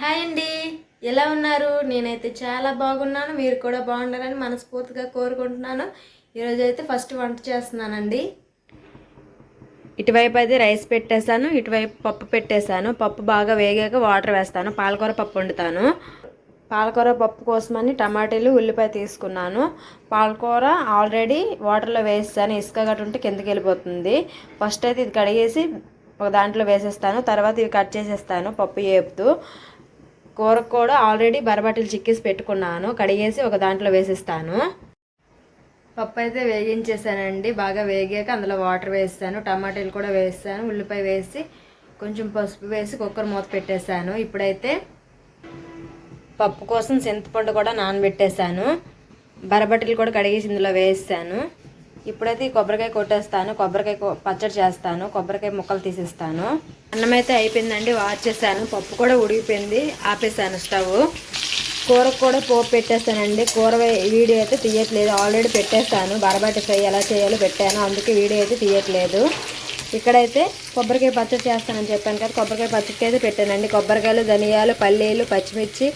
Hi అండి, ఎలా ఉన్నారు? నేనైతే చాలా బాగున్నాను. మీరు కూడా బాగుండాలని మనస్ఫూర్తిగా కోరుకుంటున్నాను. ఈరోజు అయితే ఫస్ట్ వంట చేస్తున్నానండి. ఇటువైపు అయితే రైస్ పెట్టేశాను, ఇటువైపు పప్పు పెట్టేశాను. పప్పు బాగా వేగాక వాటర్ వేస్తాను. పాలకూర పప్పు వండుతాను. పాలకూర పప్పు కోసమని టమాటాలు ఉల్లిపాయ తీసుకున్నాను. పాలకూర ఆల్రెడీ వాటర్లో వేస్తాను, ఇసుక గట్టు ఉంటే కిందకి వెళ్ళిపోతుంది. ఫస్ట్ అయితే ఇది కడిగేసి ఒక దాంట్లో వేసేస్తాను. తర్వాత ఇవి కట్ చేసేస్తాను పప్పు వేపుతూ. కూరకు కూడా ఆల్రెడీ బరబట్టలు చిక్కేసి పెట్టుకున్నాను, కడిగేసి ఒక దాంట్లో వేసేస్తాను. పప్పు అయితే వేగించేసానండి. బాగా వేగాక అందులో వాటర్ వేస్తాను, టమాటాలు కూడా వేస్తాను, ఉల్లిపాయ వేసి కొంచెం పసుపు వేసి కుక్కర్ మూత పెట్టేశాను. ఇప్పుడైతే పప్పు కోసం చింతపండు కూడా నానబెట్టేశాను. బరబట్టలు కూడా కడిగేసి ఇందులో వేస్తాను. ఇప్పుడైతే ఈ కొబ్బరికాయ కొట్టేస్తాను, కొబ్బరికాయ పచ్చడి చేస్తాను, కొబ్బరికాయ ముక్కలు తీసేస్తాను. అన్నం అయితే అయిపోయిందండి, వార్చేసాను. పప్పు కూడా ఉడికిపోయింది, ఆపేసాను స్టవ్. కూరకు కూడా పోపు పెట్టేస్తానండి. కూర వీడియో అయితే తీయట్లేదు, ఆల్రెడీ పెట్టేస్తాను. బరబట్టి ఫ్రై ఎలా చేయాలో పెట్టాను, అందుకే వీడియో అయితే తీయట్లేదు. ఇక్కడైతే కొబ్బరికాయ పచ్చడి చేస్తానని చెప్పాను కదా, కొబ్బరికాయ పచ్చడికి అయితే పెట్టానండి. కొబ్బరికాయలు, ధనియాలు, పల్లీలు, పచ్చిమిర్చి.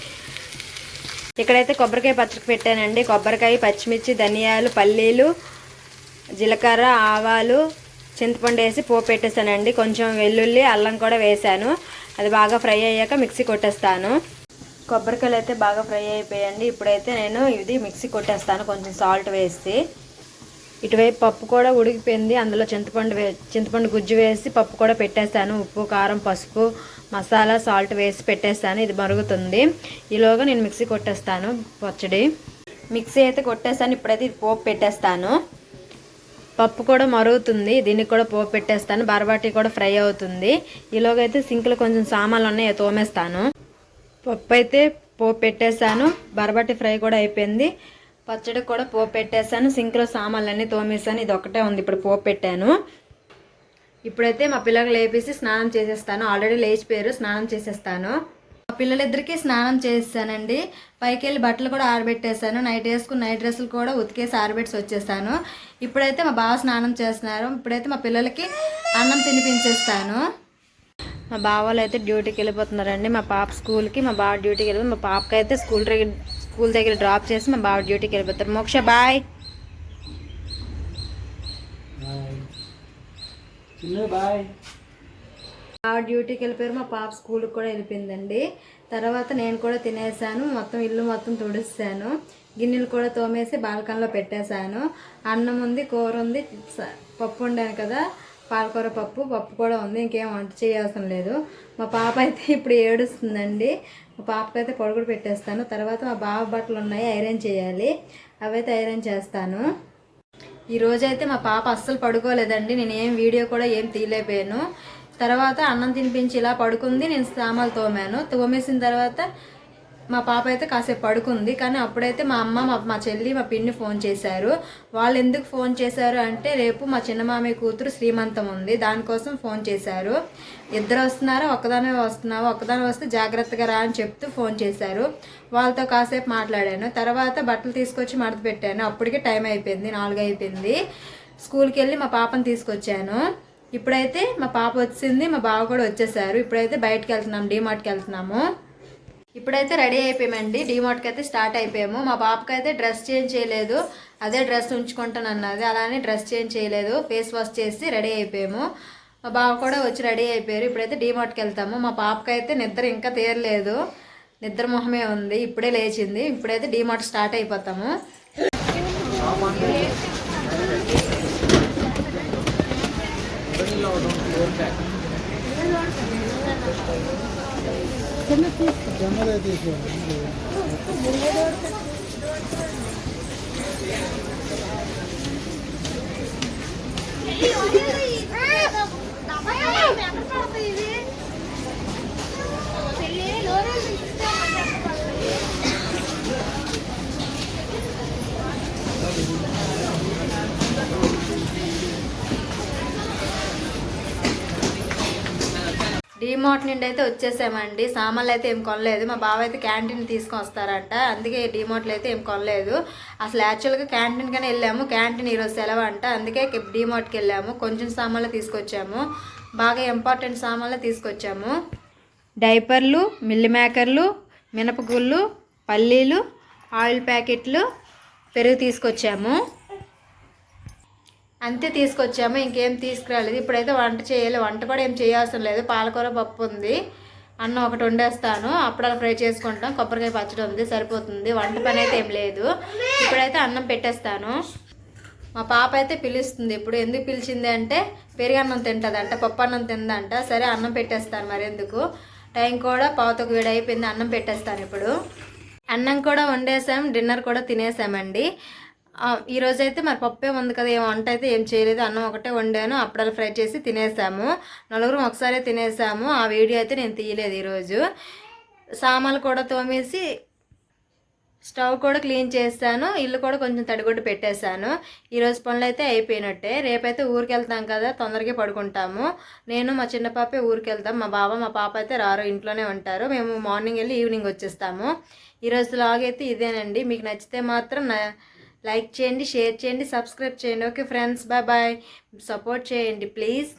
ఇక్కడైతే కొబ్బరికాయ పచ్చడికి పెట్టానండి. కొబ్బరికాయ, పచ్చిమిర్చి, ధనియాలు, పల్లీలు, జీలకర్ర, ఆవాలు, చింతపండు వేసి పోపు పెట్టేసానండి. కొంచెం వెల్లుల్లి, అల్లం కూడా వేసాను. అది బాగా ఫ్రై అయ్యాక మిక్సీ కొట్టేస్తాను. కొబ్బరికాయలు అయితే బాగా ఫ్రై అయిపోయాయండి. ఇప్పుడైతే నేను ఇది మిక్సీ కొట్టేస్తాను కొంచెం సాల్ట్ వేసి. ఇటువైపు పప్పు కూడా ఉడికిపోయింది, అందులో చింతపండు గుజ్జు వేసి పప్పు కూడా పెట్టేస్తాను. ఉప్పు, కారం, పసుపు, మసాలా, సాల్ట్ వేసి పెట్టేస్తాను. ఇది మరుగుతుంది. ఈలోగా నేను మిక్సీ కొట్టేస్తాను పచ్చడి. మిక్సీ అయితే కొట్టేస్తాను. ఇప్పుడైతే ఇది పోపు పెట్టేస్తాను. పప్పు కూడా మరుగుతుంది, దీనికి కూడా పోపు పెట్టేస్తాను. బరబాటి కూడా ఫ్రై అవుతుంది. ఈలోగా అయితే సింక్లో కొంచెం సామాన్లు ఉన్నాయి, తోమేస్తాను. పప్పు అయితే పోపు పెట్టేశాను, బరబాటి ఫ్రై కూడా అయిపోయింది. పచ్చడికి కూడా పోపు పెట్టేశాను. సింక్లో సామాన్లన్నీ తోమేసాను. ఇది ఒకటే ఉంది, ఇప్పుడు పోపు పెట్టాను. ఇప్పుడైతే మా పిల్లలు లేపేసి స్నానం చేసేస్తాను. ఆల్రెడీ లేచిపోయారు, స్నానం చేసేస్తాను. మా పిల్లలిద్దరికీ స్నానం చేసేసానండి. పైకి వెళ్ళి బట్టలు కూడా ఆరబెట్టేశాను. నైట్ వేసుకున్న నైట్ డ్రెస్సులు కూడా ఉతికేసి ఆరబెట్టి వచ్చేసాను. ఇప్పుడైతే మా బావ స్నానం చేస్తున్నారు. ఇప్పుడైతే మా పిల్లలకి అన్నం తినిపించేస్తాను. మా బావ వాళ్ళు అయితే డ్యూటీకి వెళ్ళిపోతున్నారండి. మా పాప స్కూల్కి, మా బావ డ్యూటీకి వెళ్ళిపోతుంది. మా పాపకి అయితే స్కూల్ దగ్గర డ్రాప్ చేసి మా బావ డ్యూటీకి వెళ్ళిపోతారు. మోక్ష బాయ్. బావ డ్యూటీకి వెళ్ళిపోయారు, మా పాప స్కూల్కి కూడా వెళ్ళిపోయిందండి. తర్వాత నేను కూడా తినేసాను. మొత్తం ఇల్లు మొత్తం తుడిసాను. గిన్నెలు కూడా తోమేసి బాల్కనీలో పెట్టేశాను. అన్నం ఉంది, కూర ఉంది, పప్పు వండాను కదా, పాలకూర పప్పు కూడా ఉంది. ఇంకేం వంట చేయాల్సిన లేదు. మా పాప అయితే ఇప్పుడు ఏడుస్తుందండి. మా పాపకైతే పొడుగుడు పెట్టేస్తాను. తర్వాత మా బావ బట్టలు ఉన్నాయి, ఐరన్ చేయాలి, అవైతే ఐరన్ చేస్తాను. ఈరోజైతే మా పాప అస్సలు పడుకోలేదండి. నేను ఏం వీడియో కూడా ఏం తీయలేకపోయాను. తర్వాత అన్నం తినిపించి ఇలా పడుకుంది. నేను సామాన్లు తోమేసిన తర్వాత మా పాప అయితే కాసేపు పడుకుంది. కానీ అప్పుడైతే మా అమ్మ, మా చెల్లి, మా పిన్ని ఫోన్ చేశారు. వాళ్ళు ఎందుకు ఫోన్ చేశారు అంటే, రేపు మా చిన్నమామయ్య కూతురు శ్రీమంతం ఉంది, దానికోసం ఫోన్ చేశారు. ఇద్దరు వస్తున్నారా, ఒక్కదానే వస్తున్నావా, ఒక్కదాని వస్తే జాగ్రత్తగా రా అని చెప్తూ ఫోన్ చేశారు. వాళ్ళతో కాసేపు మాట్లాడాను. తర్వాత బట్టలు తీసుకొచ్చి మడత పెట్టాను. అప్పటికే టైం అయిపోయింది, 4 అయిపోయింది. స్కూల్కి వెళ్ళి మా పాపను తీసుకొచ్చాను. ఇప్పుడైతే మా పాప వచ్చింది, మా బావ కూడా వచ్చేసారు. ఇప్పుడైతే బయటకు వెళ్తున్నాము, డీమార్ట్కి వెళ్తున్నాము. ఇప్పుడైతే రెడీ అయిపోయామండి, డీమార్ట్కి అయితే స్టార్ట్ అయిపోయాము. మా పాపకి అయితే డ్రెస్ చేంజ్ చేయలేదు, అదే డ్రెస్ ఉంచుకుంటాను అన్నది. అలానే డ్రెస్ చేంజ్ చేయలేదు, ఫేస్ వాష్ చేసి రెడీ అయిపోయాము. మా బావ కూడా వచ్చి రెడీ అయిపోయారు. ఇప్పుడైతే డీమార్ట్కి వెళ్తాము. మా పాపకి అయితే నిద్ర ఇంకా తీరలేదు, నిద్ర మొహమే ఉంది, ఇప్పుడే లేచింది. ఇప్పుడైతే డీమార్ట్ స్టార్ట్ అయిపోతాము. డీమార్ట్ నుండి అయితే వచ్చేసామండి. సామాన్లు అయితే ఏం కొనలేదు. మా బావ అయితే క్యాంటీన్ తీసుకొని వస్తారంట, అందుకే డీమార్ట్లో అయితే ఏం కొనలేదు. అసలు యాక్చువల్గా క్యాంటీన్కనే వెళ్ళాము, క్యాంటీన్ ఈరోజు సెలవు అంట, అందుకే డీమార్ట్కి వెళ్ళాము. కొంచెం సామాన్లు తీసుకొచ్చాము, బాగా ఇంపార్టెంట్ సామాన్లు తీసుకొచ్చాము. డైపర్లు, మిల్లి మేకర్లు, మినపగుళ్ళు, పల్లీలు, ఆయిల్ ప్యాకెట్లు, పెరుగు తీసుకొచ్చాము. అంతే తీసుకొచ్చాము, ఇంకేం తీసుకురాలేదు. ఇప్పుడైతే వంట చేయాలి. వంట కూడా ఏం చేయాల్సిన లేదు. పాలకూర పప్పు ఉంది, అన్నం ఒకటి వండేస్తాను, అప్పుడలా ఫ్రై చేసుకుంటాం, కొబ్బరికాయ పచ్చడి ఉంది, సరిపోతుంది. వంట పని అయితే ఏం లేదు. ఇప్పుడైతే అన్నం పెట్టేస్తాను. మా పాప అయితే పిలుస్తుంది. ఇప్పుడు ఎందుకు పిలిచింది అంటే పెరుగన్నం తింటుందంట, పప్పు అన్నం తిందంట. సరే అన్నం పెట్టేస్తాను, మరి ఎందుకు. టైం కూడా 7:15 అయిపోయింది. అన్నం పెట్టేస్తాను ఇప్పుడు. అన్నం కూడా వండేసాం, డిన్నర్ కూడా తినేసామండి. ఈరోజైతే మరి పప్పే ఉంది కదా, ఏం వంట అయితే ఏం చేయలేదు. అన్నం ఒకటే వండాను, అప్పుడలా ఫ్రై చేసి తినేసాము. నలుగురం ఒకసారి తినేసాము. ఆ వీడియో అయితే నేను తీయలేదు ఈరోజు. సామాన్లు కూడా తోమేసి స్టవ్ కూడా క్లీన్ చేస్తాను, ఇల్లు కూడా కొంచెం తడిగొడ్డు పెట్టేశాను. ఈరోజు పనులు అయితే అయిపోయినట్టే. రేపైతే ఊరికి వెళ్తాం కదా, తొందరగా పడుకుంటాము. నేను మా చిన్న పాపే ఊరికి వెళ్తాం. మా బావ మా పాప అయితే రారు, ఇంట్లోనే ఉంటారు. మేము మార్నింగ్ వెళ్ళి ఈవినింగ్ వచ్చేస్తాము. ఈరోజు లాగ్ అయితే ఇదేనండి. మీకు నచ్చితే మాత్రం లైక్ చేయండి, షేర్ చేయండి, సబ్స్క్రైబ్ చేయండి. Okay friends, bye bye. Support చేయండి ప్లీజ్.